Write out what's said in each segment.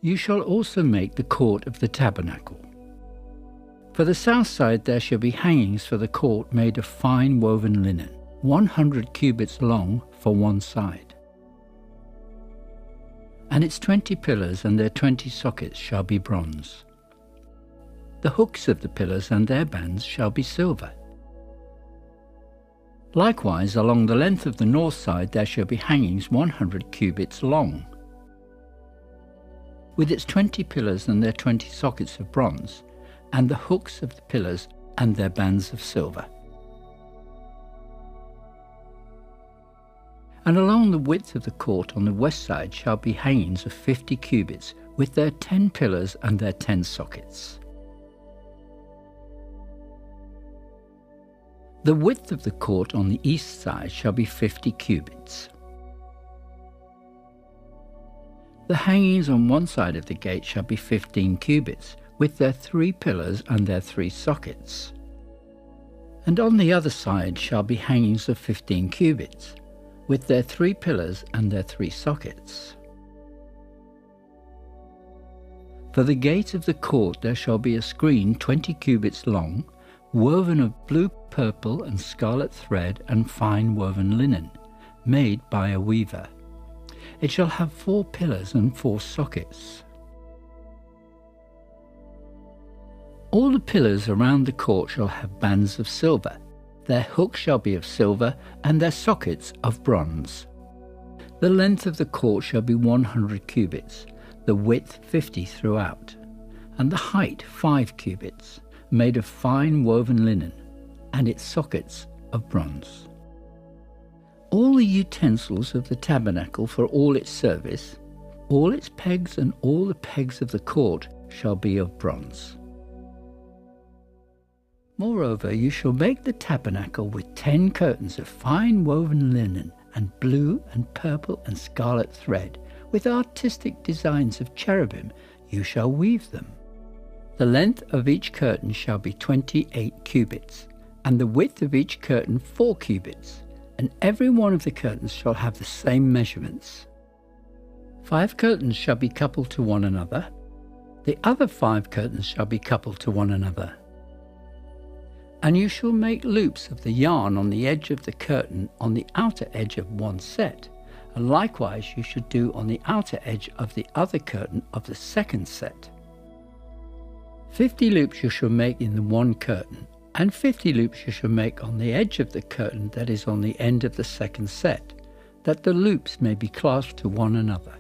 You shall also make the court of the tabernacle. For the south side there shall be hangings for the court made of fine woven linen, 100 cubits long for one side. And its 20 pillars and their 20 sockets shall be bronze. The hooks of the pillars and their bands shall be silver. Likewise, along the length of the north side there shall be hangings 100 cubits long, with its 20 pillars and their 20 sockets of bronze, and the hooks of the pillars and their bands of silver. And along the width of the court on the west side shall be hangings of 50 cubits, with their 10 pillars and their 10 sockets. The width of the court on the east side shall be 50 cubits. The hangings on one side of the gate shall be 15 cubits, with their 3 pillars and their 3 sockets. And on the other side shall be hangings of 15 cubits, with their 3 pillars and their 3 sockets. For the gate of the court there shall be a screen 20 cubits long, woven of blue, purple, and scarlet thread and fine woven linen, made by a weaver. It shall have 4 pillars and 4 sockets. All the pillars around the court shall have bands of silver. Their hooks shall be of silver, and their sockets of bronze. The length of the court shall be 100 cubits, the width 50 throughout, and the height 5 cubits, made of fine woven linen, and its sockets of bronze. All the utensils of the tabernacle for all its service, all its pegs and all the pegs of the court shall be of bronze. Moreover, you shall make the tabernacle with 10 curtains of fine woven linen and blue and purple and scarlet thread, with artistic designs of cherubim. You shall weave them. The length of each curtain shall be 28 cubits, and the width of each curtain 4 cubits, and every one of the curtains shall have the same measurements. 5 curtains shall be coupled to one another. The other 5 curtains shall be coupled to one another. And you shall make loops of the yarn on the edge of the curtain on the outer edge of one set, and likewise you should do on the outer edge of the other curtain of the second set. 50 loops you shall make in the one curtain, and 50 loops you shall make on the edge of the curtain that is on the end of the second set, that the loops may be clasped to one another.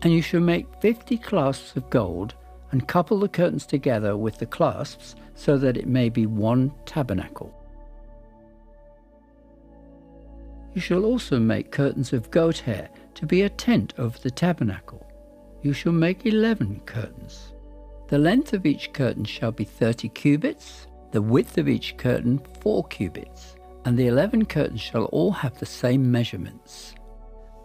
And you shall make 50 clasps of gold, and couple the curtains together with the clasps, so that it may be one tabernacle. You shall also make curtains of goat hair to be a tent over the tabernacle. You shall make 11 curtains. The length of each curtain shall be 30 cubits, the width of each curtain 4 cubits, and the 11 curtains shall all have the same measurements.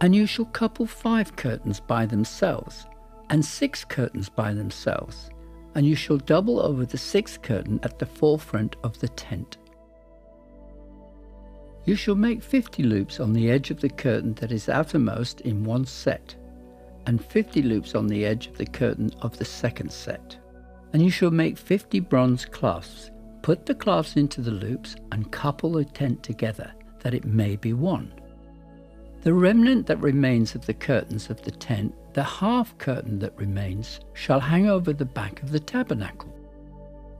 And you shall couple 5 curtains by themselves, and 6 curtains by themselves, and you shall double over the 6th curtain at the forefront of the tent. You shall make 50 loops on the edge of the curtain that is outermost in one set, and 50 loops on the edge of the curtain of the second set. And you shall make 50 bronze clasps. Put the clasps into the loops and couple the tent together, that it may be one. The remnant that remains of the curtains of the tent, the half curtain that remains, shall hang over the back of the tabernacle.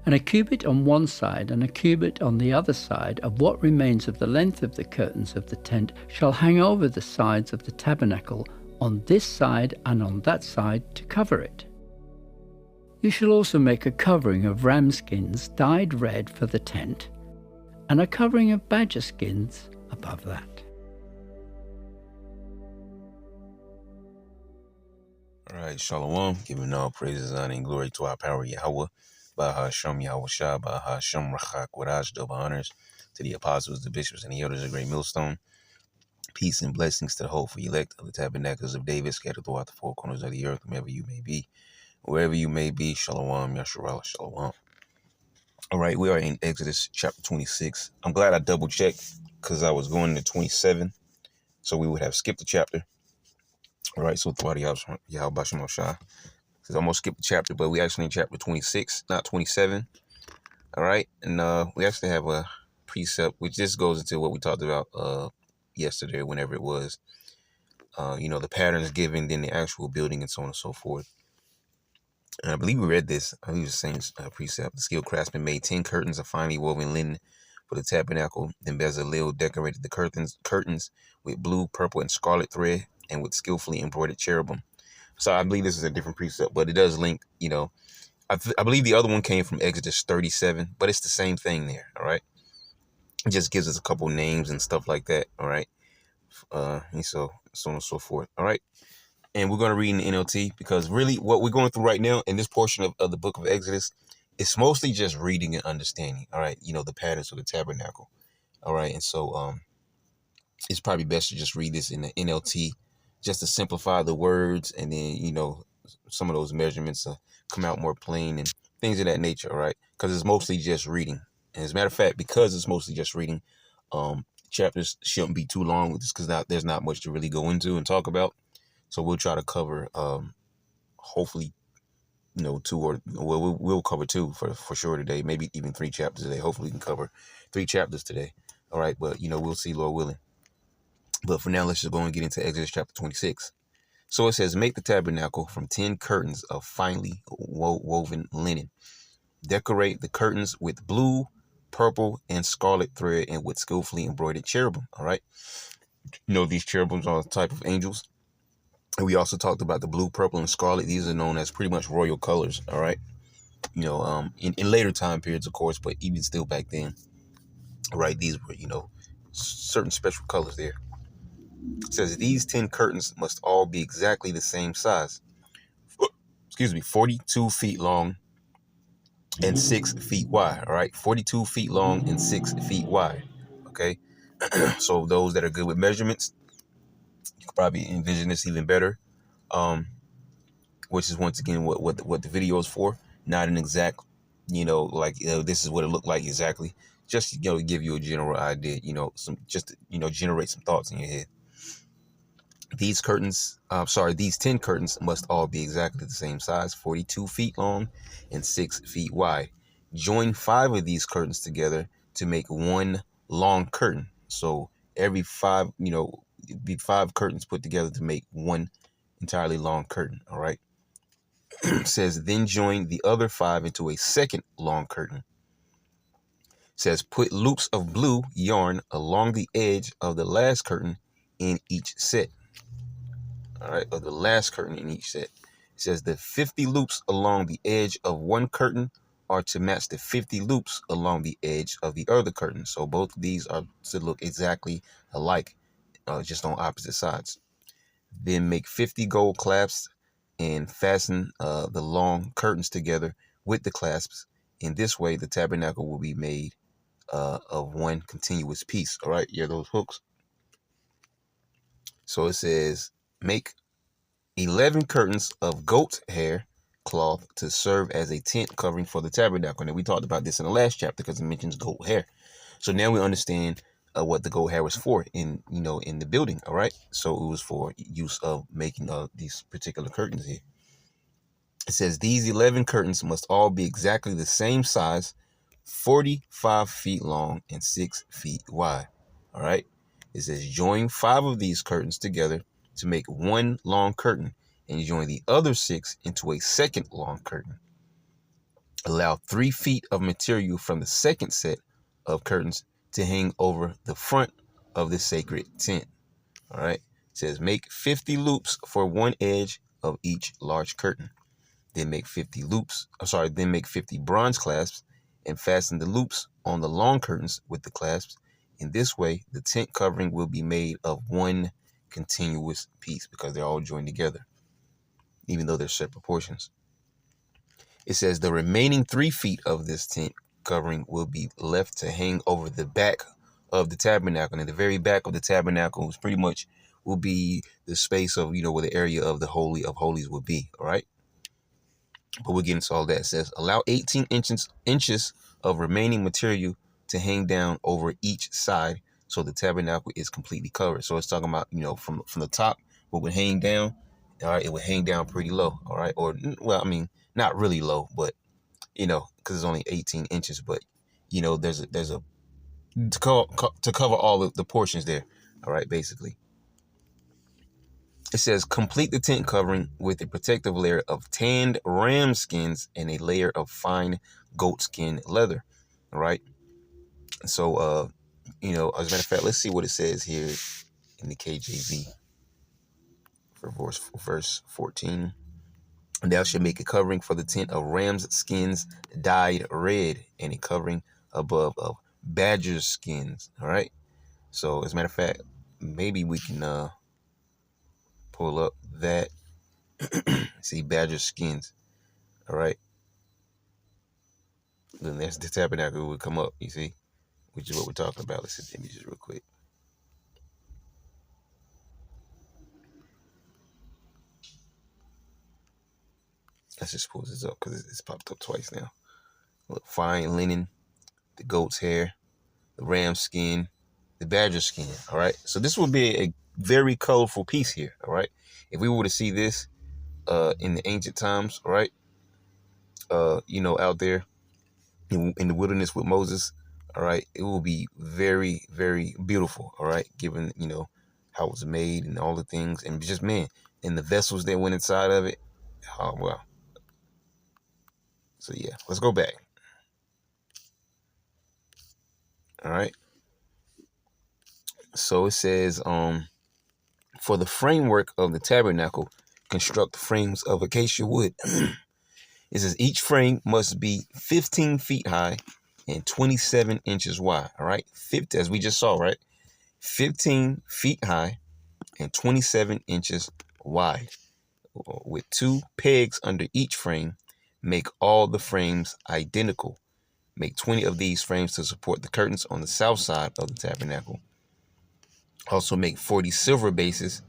And a cubit on one side and a cubit on the other side of what remains of the length of the curtains of the tent shall hang over the sides of the tabernacle on this side and on that side to cover it. You shall also make a covering of ram skins dyed red for the tent, and a covering of badger skins above that. All right, Shalom, giving all praises, honor, and glory to our power Yahweh, Baha Shem Yahweh Shah, Baha Shem Rachak, Wadash, double honors to the apostles, the bishops, and the elders of Great Millstone. Peace and blessings to the whole elect of the tabernacles of David, scattered throughout the four corners of the earth, wherever you may be. Wherever you may be, Shalom, Yasharallah, Shalom. All right, we are in Exodus chapter 26. I'm glad I double-checked because I was going to 27, so we would have skipped the chapter. All right, so throughout Yahweh Bashem Shah, Because I almost skipped a chapter, but we actually in chapter 26, not 27. All right. And we actually have a precept, which just goes into what we talked about yesterday, whenever it was. The patterns given, then the actual building, and so on and so forth. And I believe we read this. I believe it's the same precept. The skilled craftsman made 10 curtains of finely woven linen for the tabernacle. Then Bezalel decorated the curtains with blue, purple, and scarlet thread, and with skillfully embroidered cherubim. So I believe this is a different precept, but it does link. I believe the other one came from Exodus 37, but it's the same thing there. All right. It just gives us a couple names and stuff like that. All right. And so on and so forth. All right. And we're going to read in the NLT, because really what we're going through right now in this portion of the book of Exodus, it's mostly just reading and understanding. All right. The patterns of the tabernacle. All right. And so it's probably best to just read this in the NLT just to simplify the words. And then, some of those measurements come out more plain and things of that nature. All right. Because it's mostly just reading. And as a matter of fact, because it's mostly just reading, chapters shouldn't be too long with this, because there's not much to really go into and talk about. So we'll try to cover, hopefully, two, or we'll cover two for sure today. Maybe even 3 chapters today. Hopefully we can cover 3 chapters today. All right. But, we'll see, Lord willing. But for now, let's just go and get into Exodus chapter 26. So it says, make the tabernacle from 10 curtains of finely woven linen. Decorate the curtains with blue, purple, and scarlet thread, and with skillfully embroidered cherubim. All right. These cherubims are a type of angels. And we also talked about the blue, purple, and scarlet. These are known as pretty much royal colors. All right. In later time periods, of course, but even still back then, right, these were, certain special colors there. It says these 10 curtains must all be exactly the same size. 42 feet long and 6 feet wide. All right. 42 feet long and 6 feet wide. Okay. So those that are good with measurements, you could probably envision this even better. Which is once again what the video is for. Not an exact, this is what it looked like exactly. Just, to give you a general idea, generate some thoughts in your head. These 10 curtains must all be exactly the same size, 42 feet long and 6 feet wide. Join 5 of these curtains together to make one long curtain. So every 5, be 5 curtains put together to make one entirely long curtain. All right. Says, then join the other 5 into a second long curtain. Says, put loops of blue yarn along the edge of the last curtain in each set. All right, of the last curtain in each set. It says the 50 loops along the edge of one curtain are to match the 50 loops along the edge of the other curtain. So both of these are to look exactly alike, just on opposite sides. Then make 50 gold clasps and fasten the long curtains together with the clasps. In this way, the tabernacle will be made of one continuous piece. All right, yeah, those hooks. So it says, make 11 curtains of goat hair cloth to serve as a tent covering for the tabernacle. And we talked about this in the last chapter because it mentions goat hair. So now we understand what the goat hair was for in the building. All right. So it was for use of making these particular curtains here. It says these 11 curtains must all be exactly the same size, 45 feet long and 6 feet wide. All right. It says join 5 of these curtains together to make one long curtain, and join the other 6 into a second long curtain. Allow 3 feet of material from the second set of curtains to hang over the front of the sacred tent. All right. It says make 50 loops for one edge of each large curtain. Then make 50 bronze clasps and fasten the loops on the long curtains with the clasps. In this way, the tent covering will be made of one continuous piece because they're all joined together, even though they're separate portions. It says the remaining 3 feet of this tent covering will be left to hang over the back of the tabernacle. And the very back of the tabernacle is pretty much will be the space of, where the area of the Holy of Holies will be. All right. But we'll get into all that. It says allow 18 inches of remaining material to hang down over each side so the tabernacle is completely covered. So it's talking about, from the top, what would hang down All right, it would hang down pretty low. All right, or well, I mean, not really low, but because it's only 18 inches. But there's a to cover all of the portions there. All right, basically. It says complete the tent covering with a protective layer of tanned ram skins and a layer of fine goat skin leather. All right. So, as a matter of fact, let's see what it says here in the KJV for verse 14. And thou shalt make a covering for the tent of ram's skins dyed red, and a covering above of badger's skins. All right. So, as a matter of fact, maybe we can pull up that. See badger skins. All right. Then that's the tabernacle would come up, you see, which is what we're talking about. Let's see the images real quick. Let's just pull this up because it's popped up twice now. Look, fine linen, the goat's hair, the ram skin, the badger skin. All right. So this will be a very colorful piece here. All right. If we were to see this in the ancient times, all right, out there in the wilderness with Moses, all right, it will be very, very beautiful, all right, given, how it was made and all the things, and just, man, and the vessels that went inside of it. Oh, well. So, yeah, let's go back. All right. So it says, for the framework of the tabernacle, construct frames of acacia wood. It says each frame must be 15 feet high and 27 inches wide. All right. 50, as we just saw, right? 15 feet high and 27 inches wide. With 2 pegs under each frame, make all the frames identical. Make 20 of these frames to support the curtains on the south side of the tabernacle. Also make 40 silver bases,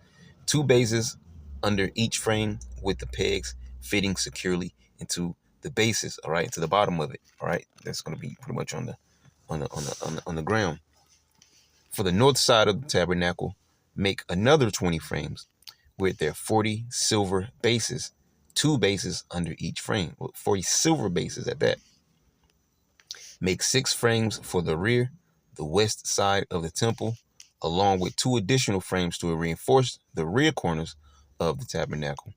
2 bases under each frame with the pegs fitting securely into the bases, all right, to the bottom of it, all right. That's going to be pretty much on the ground. For the north side of the tabernacle, make another 20 frames with their 40 silver bases, 2 bases under each frame, 40 silver bases at that. Make 6 frames for the rear, the west side of the temple, along with 2 additional frames to reinforce the rear corners of the tabernacle.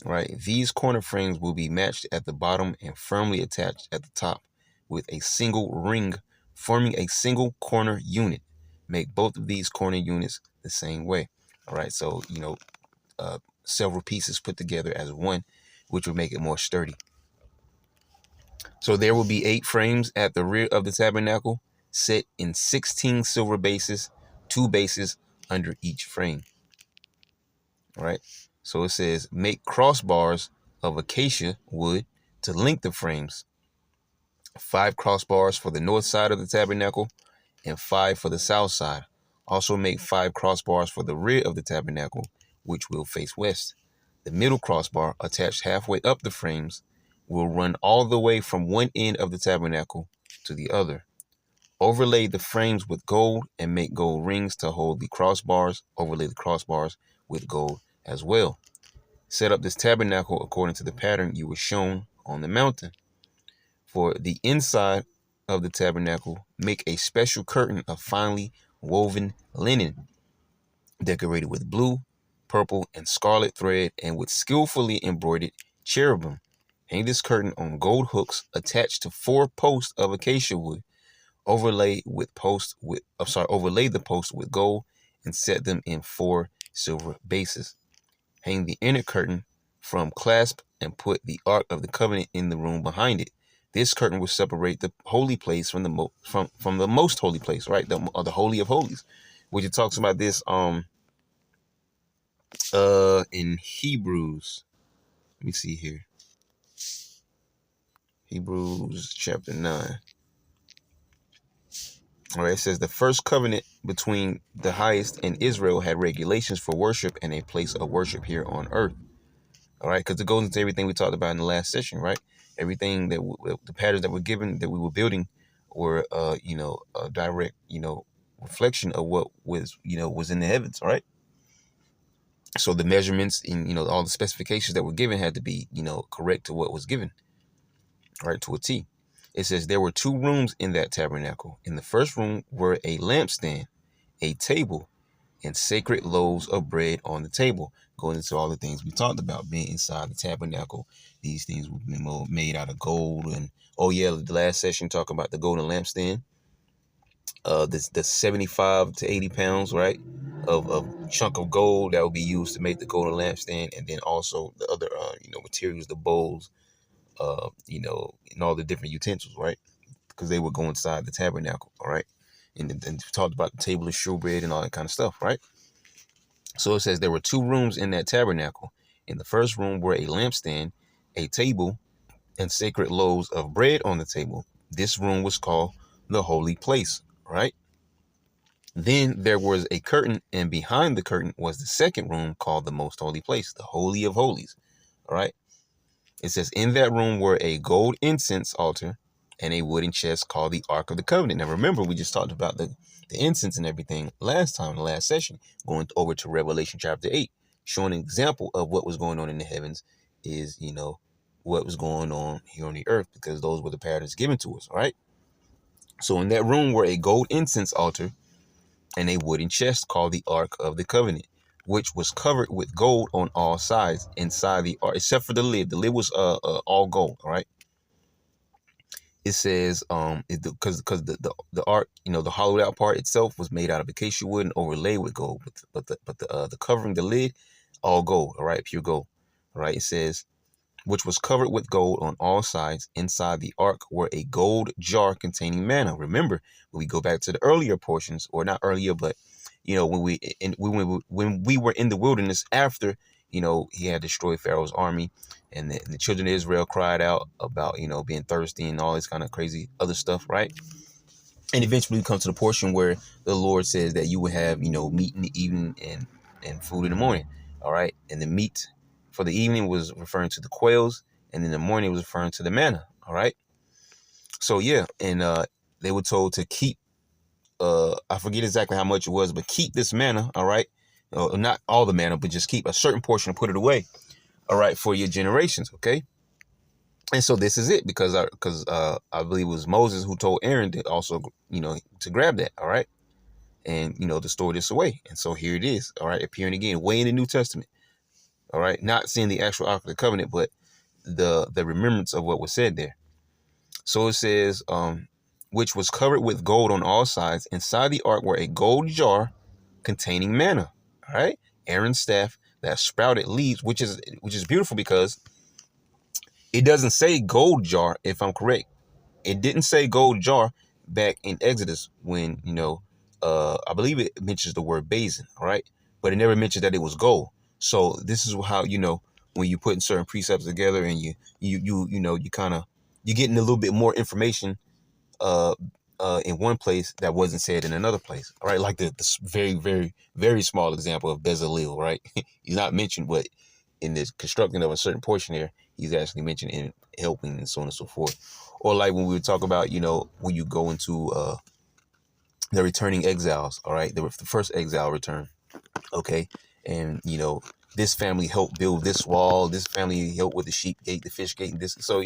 Right, these corner frames will be matched at the bottom and firmly attached at the top with a single ring forming a single corner unit. Make both of these corner units the same way. All right, so several pieces put together as one, which will make it more sturdy. So there will be 8 frames at the rear of the tabernacle, set in 16 silver bases, 2 bases under each frame. All right. So it says make crossbars of acacia wood to link the frames. 5 crossbars for the north side of the tabernacle and 5 for the south side. Also make 5 crossbars for the rear of the tabernacle, which will face west. The middle crossbar, attached halfway up the frames, will run all the way from one end of the tabernacle to the other. Overlay the frames with gold and make gold rings to hold the crossbars. Overlay the crossbars with gold as well. Set up this tabernacle according to the pattern you were shown on the mountain. For the inside of the tabernacle, make a special curtain of finely woven linen, decorated with blue, purple, and scarlet thread, and with skillfully embroidered cherubim. Hang this curtain on gold hooks attached to 4 posts of acacia wood. Overlay the post with gold and set them in 4 silver bases. Hang the inner curtain from clasp and put the Ark of the Covenant in the room behind it. This curtain will separate the holy place from the most holy place, right? The Holy of Holies, which it talks about this in Hebrews. Let me see here. Hebrews chapter 9. All right, it says the first covenant between the highest and Israel had regulations for worship and a place of worship here on earth. All right, because it goes into everything we talked about in the last session, right? Everything that the patterns that were given, that we were building, were a direct reflection of what was in the heavens, all right? So the measurements and, all the specifications that were given had to be, correct to what was given, right, to a T. It says there were two rooms in that tabernacle. In the first room were a lampstand, a table, and sacred loaves of bread on the table. Going into all the things we talked about being inside the tabernacle. These things were made out of gold. And oh yeah, the last session talking about the golden lampstand. The 75 to 80 pounds, right, of chunk of gold that would be used to make the golden lampstand, and then also the other materials, the bowls, and all the different utensils, right? Because they would go inside the tabernacle, all right? And then we talked about the table of showbread and all that kind of stuff, right? So it says there were two rooms in that tabernacle. In the first room were a lampstand, a table, and sacred loaves of bread on the table. This room was called the holy place, right? Then there was a curtain, and behind the curtain was the second room called the most holy place, the Holy of Holies, all right? It says, in that room were a gold incense altar and a wooden chest called the Ark of the Covenant. Now, remember, we just talked about the incense and everything last time, the last session, going over to Revelation chapter 8, showing an example of what was going on in the heavens is, what was going on here on the earth, because those were the patterns given to us, all right? So in that room were a gold incense altar and a wooden chest called the Ark of the Covenant, which was covered with gold on all sides inside the ark, except for the lid. The lid was all gold. All right. It says because the ark, the hollowed out part itself was made out of acacia wood and overlaid with gold, but the covering, the lid, all gold. All right, pure gold. All right. It says, which was covered with gold on all sides. Inside the ark were a gold jar containing manna. Remember, when we go back to the earlier portions, or not earlier, but when we were in the wilderness after he had destroyed Pharaoh's army, and the children of Israel cried out about being thirsty and all this kind of crazy other stuff, right? And eventually we come to the portion where the Lord says that you would have meat in the evening and food in the morning. All right, and the meat for the evening was referring to the quails, and in the morning it was referring to the manna. All right, so yeah, and they were told to keep I forget exactly how much it was, but keep this manna, all right? Not all the manna, but just keep a certain portion and put it away, all right, for your generations, okay? And so this is it, because I believe it was Moses who told Aaron to also, to grab that, all right? And, to store this away. And so here it is, all right, appearing again, way in the New Testament, all right? Not seeing the actual Ark of the Covenant, but the remembrance of what was said there. So it says, which was covered with gold on all sides. Inside the ark were a gold jar containing manna. All right, Aaron's staff that sprouted leaves, which is beautiful, because it doesn't say gold jar. If I'm correct, it didn't say gold jar back in Exodus when I believe it mentions the word basin. All right, but it never mentioned that it was gold. So this is how when you putting certain precepts together, and you kind of you're getting a little bit more information in one place that wasn't said in another place. All right, like the very, very, very small example of Bezalel, right? He's not mentioned, but in the constructing of a certain portion there, he's actually mentioned in helping and so on and so forth. Or like when we would talk about, when you go into the returning exiles, all right, the first exile return, okay, and this family helped build this wall, this family helped with the sheep gate, the fish gate, and this, so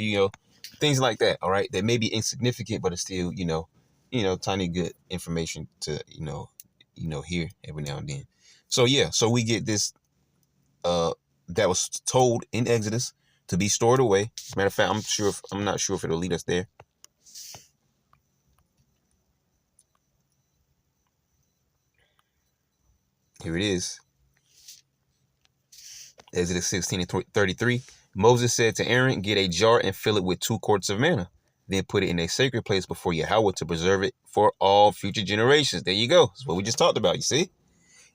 things like that, all right, that may be insignificant, but it's still tiny good information to hear every now and then. So yeah, so we get this that was told in Exodus to be stored away. As a matter of fact, I'm not sure if it'll lead us there. Here it is. Exodus 16:33. Moses said to Aaron, get a jar and fill it with 2 quarts of manna. Then put it in a sacred place before Yahweh to preserve it for all future generations. There you go. That's what we just talked about, you see?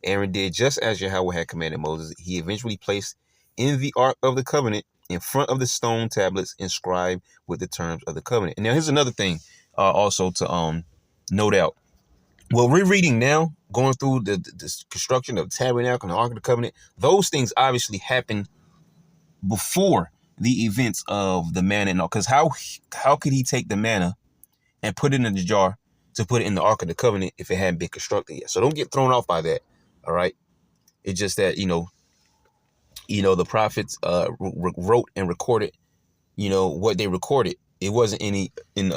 Aaron did just as Yahweh had commanded Moses. He eventually placed in the Ark of the Covenant in front of the stone tablets inscribed with the terms of the covenant. And now here's another thing also to note out. Well, we're reading now, going through the construction of the tabernacle and the Ark of the Covenant. Those things obviously happened before the events of the manna and all. Because how could he take the manna and put it in the jar to put it in the Ark of the Covenant if it hadn't been constructed yet? So don't get thrown off by that. All right. It's just that, the prophets wrote and recorded, what they recorded. It wasn't any in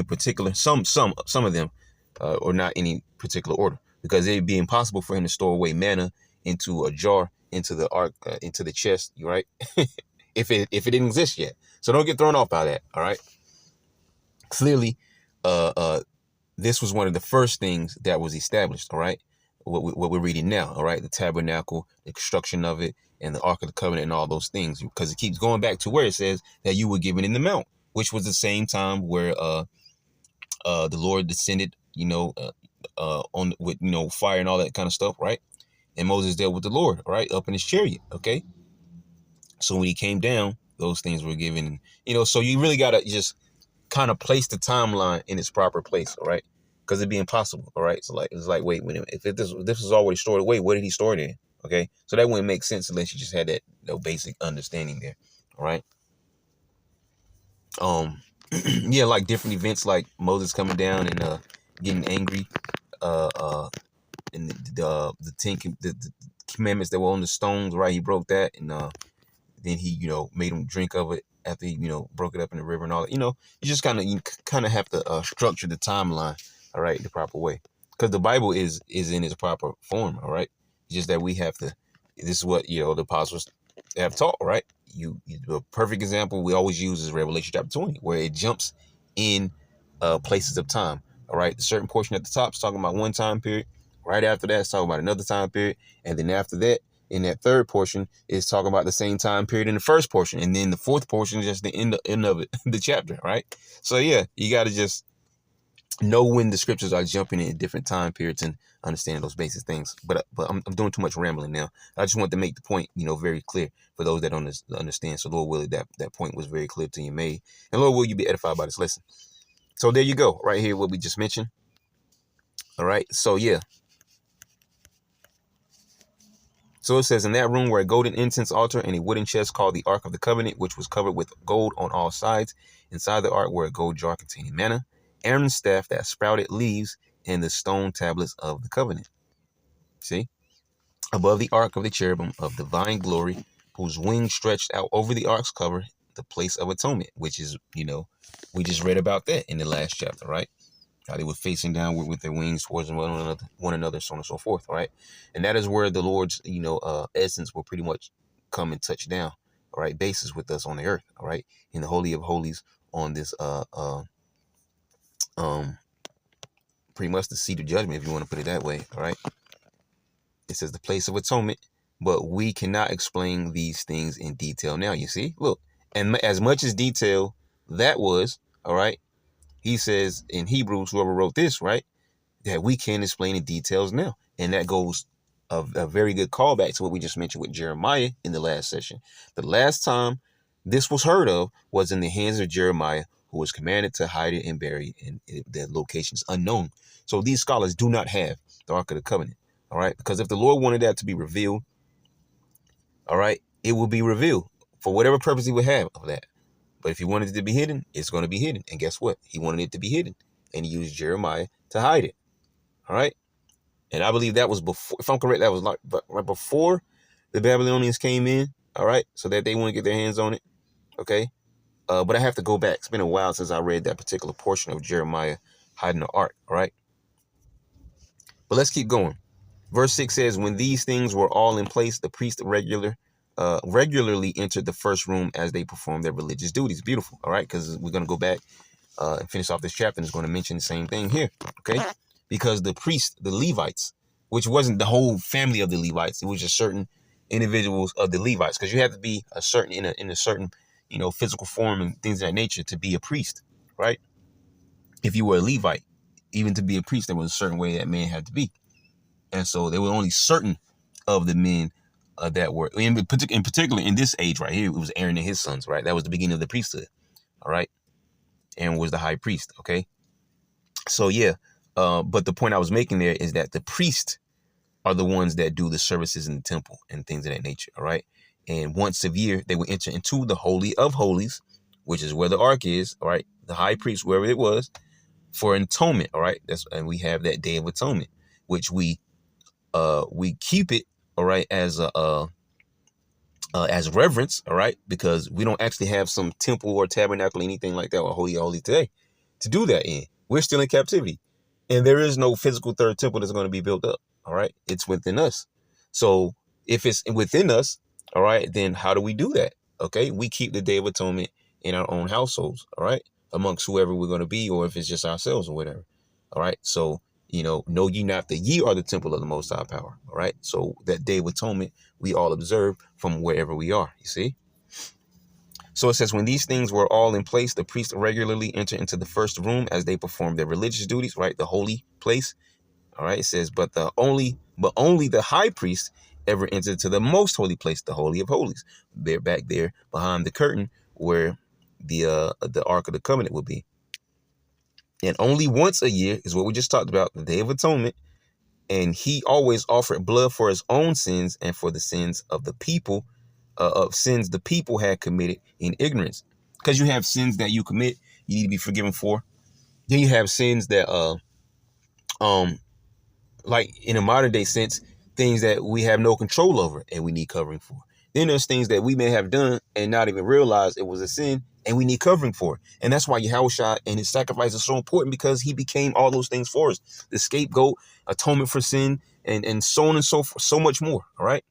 particular. Some of them, or not any particular order, because it'd be impossible for him to store away manna into a jar, into the ark, into the chest, right? if it didn't exist yet. So don't get thrown off by that. All right. Clearly, this was one of the first things that was established. All right. What we're reading now. All right. The tabernacle, the construction of it, and the Ark of the Covenant, and all those things, because it keeps going back to where it says that you were given in the mount, which was the same time where the Lord descended, on with fire and all that kind of stuff, right? And Moses dealt with the Lord, right, up in his chariot. Okay. So when he came down, those things were given. So you really gotta just kind of place the timeline in its proper place, all right? Because it'd be impossible, all right? So it's like, wait a minute, if this was already stored away, where did he store it in? Okay, so that wouldn't make sense unless you just had that basic understanding there, all right? Yeah, like different events, like Moses coming down and getting angry, and the commandments that were on the stones, right? He broke that, and then he, made him drink of it after he, broke it up in the river and all that. You just kind of have to structure the timeline, all right, the proper way, because the Bible is in its proper form, all right. It's just that we have to. This is what the apostles have taught, right? The perfect example we always use is Revelation chapter 20, where it jumps in places of time. All right, a certain portion at the top is talking about one time period. Right after that, it's talking about another time period, and then after that, in that third portion, is talking about the same time period in the first portion, and then the fourth portion is just the end of it, the chapter, right? So yeah, you got to just know when the scriptures are jumping in different time periods and understanding those basic things. But I'm doing too much rambling now. I just want to make the point, very clear for those that don't understand. So Lord willing, that point was very clear to you made, and Lord will you be edified by this lesson. So there you go, right here, what we just mentioned. All right, so yeah. So it says, in that room were a golden incense altar and a wooden chest called the Ark of the Covenant, which was covered with gold on all sides. Inside the ark were a gold jar containing manna, Aaron's staff that sprouted leaves, and the stone tablets of the covenant. See? Above the ark of the cherubim of divine glory, whose wings stretched out over the ark's cover, the place of atonement, which is, we just read about that in the last chapter, right? How they were facing downward with their wings towards one another, so on and so forth, right? And that is where the Lord's, essence will pretty much come and touch down, all right, bases with us on the earth, all right, in the Holy of Holies on this, pretty much the seat of judgment, if you want to put it that way, all right? It says the place of atonement, but we cannot explain these things in detail now, you see? Look, and as much as detail that was, all right, he says in Hebrews, whoever wrote this, right, that we can explain the details now. And that goes a very good callback to what we just mentioned with Jeremiah in the last session. The last time this was heard of was in the hands of Jeremiah, who was commanded to hide it and bury it, and the location is unknown. So these scholars do not have the Ark of the Covenant, all right? Because if the Lord wanted that to be revealed, all right, it will be revealed for whatever purpose he would have of that. But if he wanted it to be hidden, it's going to be hidden. And guess what? He wanted it to be hidden. And he used Jeremiah to hide it. All right. And I believe that was before, if I'm correct, that was like right before the Babylonians came in. All right. So that they want to get their hands on it. Okay. But I have to go back. It's been a while since I read that particular portion of Jeremiah hiding the ark. All right. But let's keep going. Verse 6 says, when these things were all in place, the priest regularly entered the first room as they performed their religious duties. Beautiful. All right. Because we're going to go back and finish off this chapter, and it's going to mention the same thing here. Okay. Because the priests, the Levites, which wasn't the whole family of the Levites, it was just certain individuals of the Levites, because you have to be a certain in a certain physical form and things of that nature to be a priest, right? If you were a Levite, even to be a priest, there was a certain way that man had to be, and so there were only certain of the men that were in particular in this age right here. It was Aaron and his sons, right? That was the beginning of the priesthood, all right. Aaron was the high priest, okay. So yeah. But the point I was making there is that the priests are the ones that do the services in the temple and things of that nature. All right. And once a year, they would enter into the Holy of Holies, which is where the ark is. All right. The high priest, wherever it was, for atonement. All right. And we have that Day of Atonement, which we keep it. All right. As as reverence, all right, because we don't actually have some temple or tabernacle, anything like that, or holy today to do that in. We're still in captivity, and there is no physical third temple that's going to be built up. All right, it's within us. So if it's within us, all right, then how do we do that? Okay, we keep the Day of Atonement in our own households, all right, amongst whoever we're going to be, or if it's just ourselves or whatever. All right, so know ye not that ye are the temple of the Most High Power. All right, so that Day of Atonement we all observe from wherever we are. You see. So it says, when these things were all in place, the priests regularly enter into the first room as they perform their religious duties, right? The holy place. All right. It says, but only the high priest ever entered to the most holy place, the Holy of Holies. They're back there behind the curtain where the Ark of the Covenant would be. And only once a year is what we just talked about, the Day of Atonement. And he always offered blood for his own sins and for the sins of the people, of sins the people had committed in ignorance. Because you have sins that you commit, you need to be forgiven for. Then you have sins that like in a modern day sense, things that we have no control over and we need covering for. Then there's things that we may have done and not even realize it was a sin and we need covering for. And that's why Yahushua and his sacrifice is so important, because he became all those things for us. The scapegoat, atonement for sin, and so on and so forth, so much more. All right.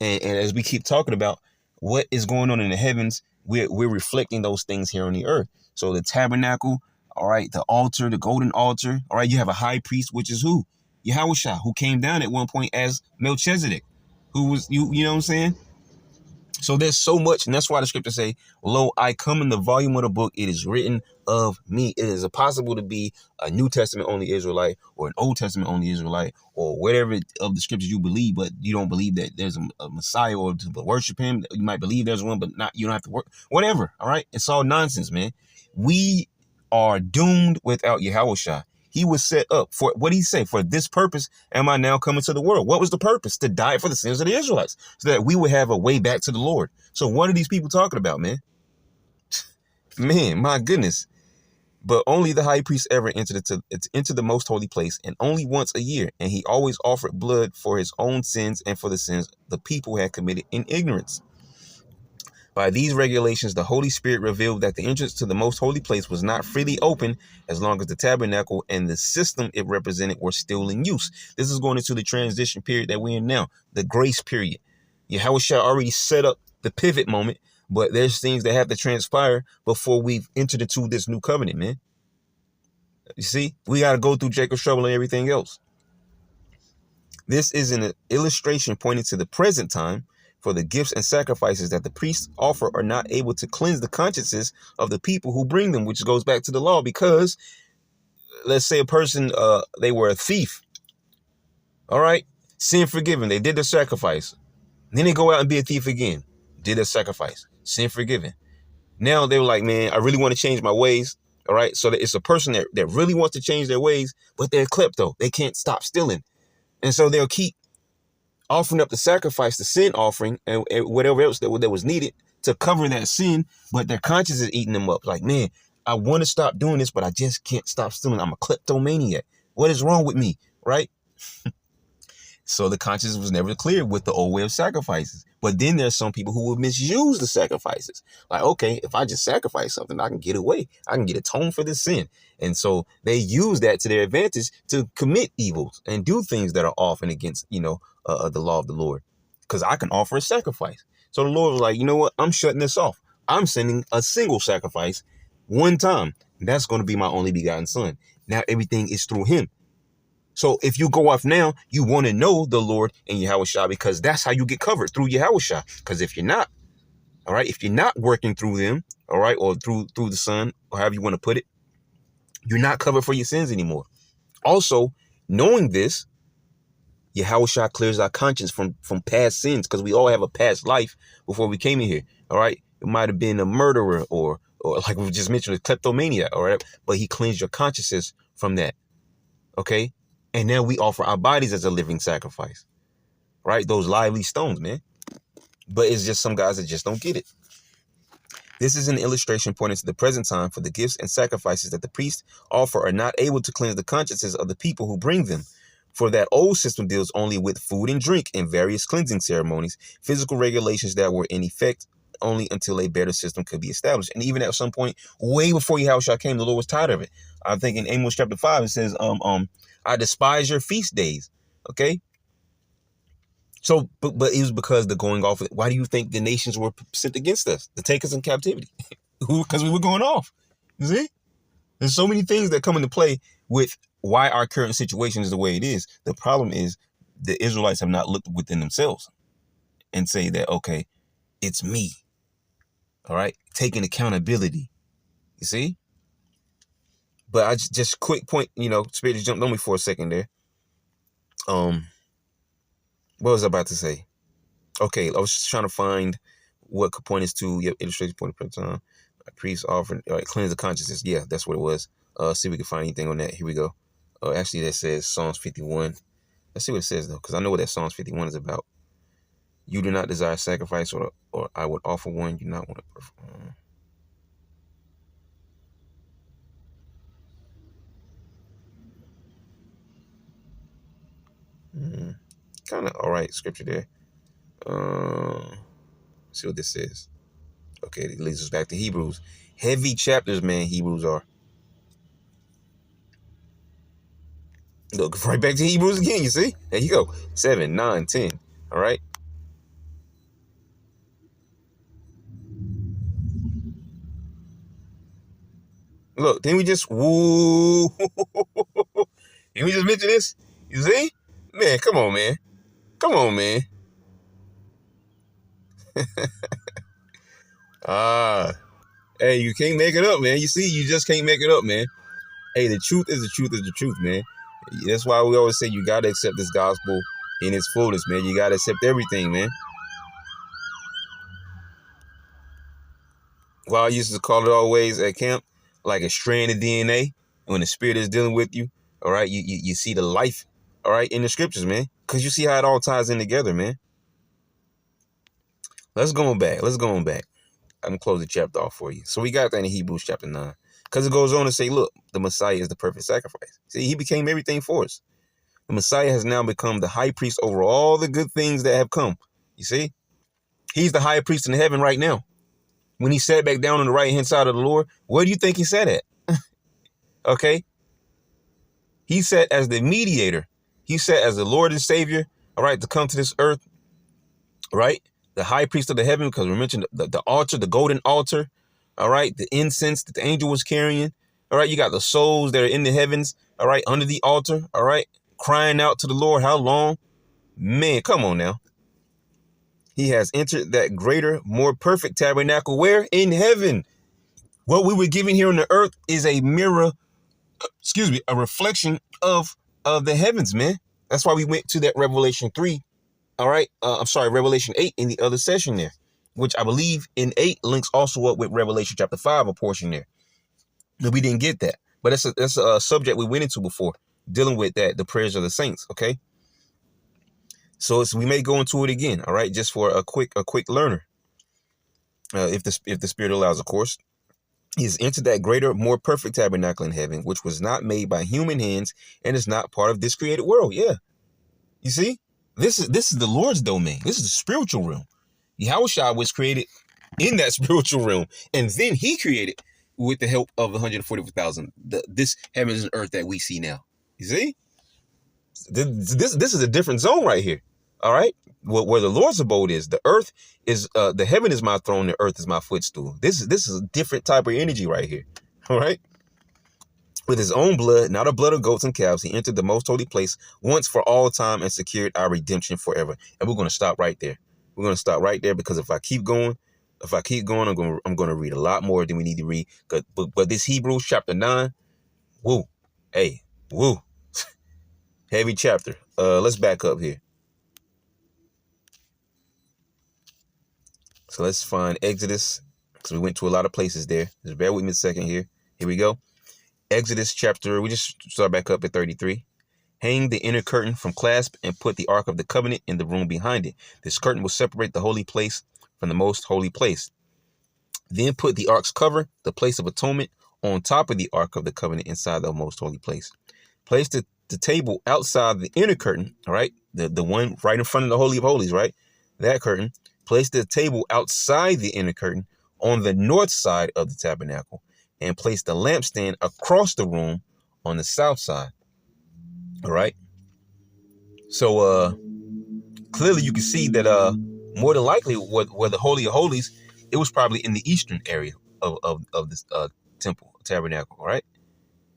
And as we keep talking about what is going on in the heavens, we're reflecting those things here on the earth. So the tabernacle, all right, the altar, the golden altar, all right, you have a high priest, which is who? Yahushua, who came down at one point as Melchizedek, who was, you know what I'm saying? So there's so much, and that's why the scriptures say, lo, I come in the volume of the book, it is written of me. It is possible to be a New Testament only Israelite or an Old Testament only Israelite or whatever of the scriptures you believe, but you don't believe that there's a Messiah or to worship him. You might believe there's one, but you don't have to work, whatever. All right. It's all nonsense, man. We are doomed without Yahushua. He was set up for, what did he say? For this purpose am I now coming to the world. What was the purpose? To die for the sins of the Israelites, so that we would have a way back to the Lord. So what are these people talking about, man? Man, my goodness. But only the high priest ever entered into the most holy place, and only once a year. And he always offered blood for his own sins and for the sins the people had committed in ignorance. By these regulations, the Holy Spirit revealed that the entrance to the most holy place was not freely open as long as the tabernacle and the system it represented were still in use. This is going into the transition period that we're in now, the grace period. Yahushua already set up the pivot moment, but there's things that have to transpire before we've entered into this new covenant, man. You see, we got to go through Jacob's trouble and everything else. This is an illustration pointing to the present time, for the gifts and sacrifices that the priests offer are not able to cleanse the consciences of the people who bring them, which goes back to the law. Because let's say a person, they were a thief. All right. Sin forgiven. They did the sacrifice. Then they go out and be a thief again. Did a sacrifice. Sin forgiven. Now they were like, man, I really want to change my ways. All right. So it's a person that really wants to change their ways, but they're klepto. They can't stop stealing. And so they'll keep offering up the sacrifice, the sin offering, and whatever else that was needed to cover that sin, but their conscience is eating them up. Like, man, I want to stop doing this, but I just can't stop stealing. I'm a kleptomaniac. What is wrong with me, right? So the conscience was never clear with the old way of sacrifices. But then there's some people who will misuse the sacrifices. Like, okay, if I just sacrifice something, I can get away. I can get atoned for this sin. And so they use that to their advantage to commit evils and do things that are off and against, the law of the Lord. Because I can offer a sacrifice. So the Lord was like, you know what? I'm shutting this off. I'm sending a single sacrifice one time. That's going to be my only begotten son. Now everything is through him. So if you go off now, you want to know the Lord and Yahushua, because that's how you get covered, through Yahushua. Because if you're not, all right, if you're not working through them, all right, or through the Son, or however you want to put it, you're not covered for your sins anymore. Also, knowing this, Yahushua clears our conscience from past sins, because we all have a past life before we came in here. All right, it might have been a murderer or like we just mentioned, a kleptomaniac. All right, but he cleansed your consciences from that. Okay. And now we offer our bodies as a living sacrifice, right? Those lively stones, man. But it's just some guys that just don't get it. This is an illustration pointing to the present time, for the gifts and sacrifices that the priests offer are not able to cleanse the consciences of the people who bring them. For that old system deals only with food and drink and various cleansing ceremonies, physical regulations that were in effect only until a better system could be established. And even at some point, way before Yahushua came, the Lord was tired of it. I think in Amos chapter 5, it says, I despise your feast days. Okay. So, but it was because the going off. Why do you think the nations were sent against us to take us in captivity? Because we were going off. You see? There's so many things that come into play with why our current situation is the way it is. The problem is the Israelites have not looked within themselves and say that, okay, it's me. All right. Taking accountability. You see? But I just quick point, Spirit just jumped on me for a second there. What was I about to say? Okay, I was just trying to find what could point us to. Yep, illustration point of time. Priest offering, cleanse the consciousness. Yeah, that's what it was. See if we can find anything on that. Here we go. Actually, that says Psalms 51. Let's see what it says though, because I know what that Psalms 51 is about. You do not desire sacrifice, or I would offer one. You not want to perform. Kind of all right scripture there. See what this says. Okay, it leads us back to Hebrews. Heavy chapters, man. Hebrews are. Look, right back to Hebrews again, you see? There you go. 7, 9, 10. All right. Look, didn't we just woo? Didn't we just mention this? You see? Man, come on, man. Come on, man. Hey, you can't make it up, man. You see, you just can't make it up, man. Hey, the truth is the truth is the truth, man. That's why we always say you got to accept this gospel in its fullness, man. You got to accept everything, man. Well, I used to call it always at camp, like a strand of DNA. When the spirit is dealing with you, all right, you see the life, all right, in the scriptures, man. Because you see how it all ties in together, man. Let's go on back. I'm going to close the chapter off for you. So we got that in Hebrews chapter 9. Because it goes on to say, look, the Messiah is the perfect sacrifice. See, he became everything for us. The Messiah has now become the high priest over all the good things that have come. You see? He's the high priest in heaven right now. When he sat back down on the right-hand side of the Lord, where do you think he sat at? Okay? He sat as the mediator. He sat as the Lord and Savior, all right, to come to this earth, right? The high priest of the heaven, because we mentioned the altar, the golden altar, all right, the incense that the angel was carrying, all right, you got the souls that are in the heavens, all right, under the altar, all right, crying out to the Lord, how long? Man, come on now. He has entered that greater, more perfect tabernacle, where? In heaven. What we were given here on the earth is a mirror, a reflection of the heavens, man. That's why we went to that Revelation 3. All right. Revelation 8 in the other session there, which I believe in 8 links also up with Revelation chapter 5, a portion there. But we didn't get that. But that's a subject we went into before, dealing with that, the prayers of the saints. Okay. So we may go into it again. All right. Just for a quick learner. If the Spirit allows, of course. He has entered that greater, more perfect tabernacle in heaven, which was not made by human hands and is not part of this created world. Yeah. You see? This is the Lord's domain. This is the spiritual realm. Yahushua was created in that spiritual realm, and then he created with the help of 144,000 this heavens and earth that we see now. You see, this is a different zone right here. All right, where the Lord's abode is, the earth is the heaven is my throne, the earth is my footstool. This is a different type of energy right here. All right. With his own blood, not the blood of goats and calves, he entered the most holy place once for all time and secured our redemption forever. And we're going to stop right there. We're going to stop right there because if I keep going, I'm going to read a lot more than we need to read. But this Hebrews chapter 9, woo, hey, woo, heavy chapter. Let's back up here. So let's find Exodus, because we went to a lot of places there. Just bear with me a second here. Here we go. Exodus chapter, we just start back up at 33. Hang the inner curtain from clasp and put the Ark of the Covenant in the room behind it. This curtain will separate the holy place from the most holy place. Then put the Ark's cover, the place of atonement, on top of the Ark of the Covenant inside the most holy place. Place the the table outside the inner curtain, all right? The one right in front of the Holy of Holies, right? That curtain. Place the table outside the inner curtain on the north side of the tabernacle, and place the lampstand across the room on the south side. All right. So clearly you can see that more than likely where the Holy of Holies, it was probably in the eastern area of this temple tabernacle, all right?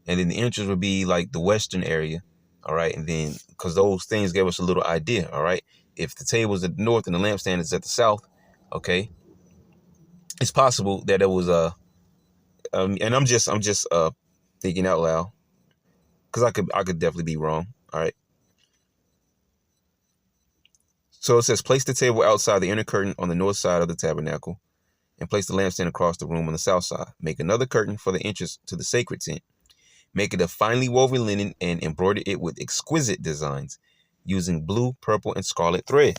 And then the entrance would be like the western area, all right? And then because those things gave us a little idea, all right? If the table is at the north and the lampstand is at the south, okay, it's possible that it was and I'm just thinking out loud, because I could definitely be wrong, all right? So it says, place the table outside the inner curtain on the north side of the tabernacle, and place the lampstand across the room on the south side. Make another curtain for the entrance to the sacred tent. Make it of finely woven linen and embroider it with exquisite designs using blue, purple, and scarlet thread.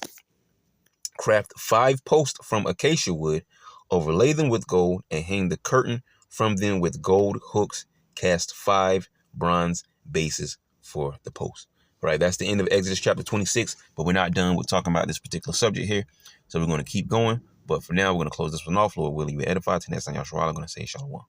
Craft 5 posts from acacia wood, overlay them with gold, and hang the curtain from them with gold hooks. Cast 5 bronze bases for the posts. Right, that's the end of Exodus chapter 26, but we're not done with talking about this particular subject here. So we're going to keep going. But for now, we're going to close this one off. Lord willing, you be edified. To next time, Yahshua, I'm going to say shalom.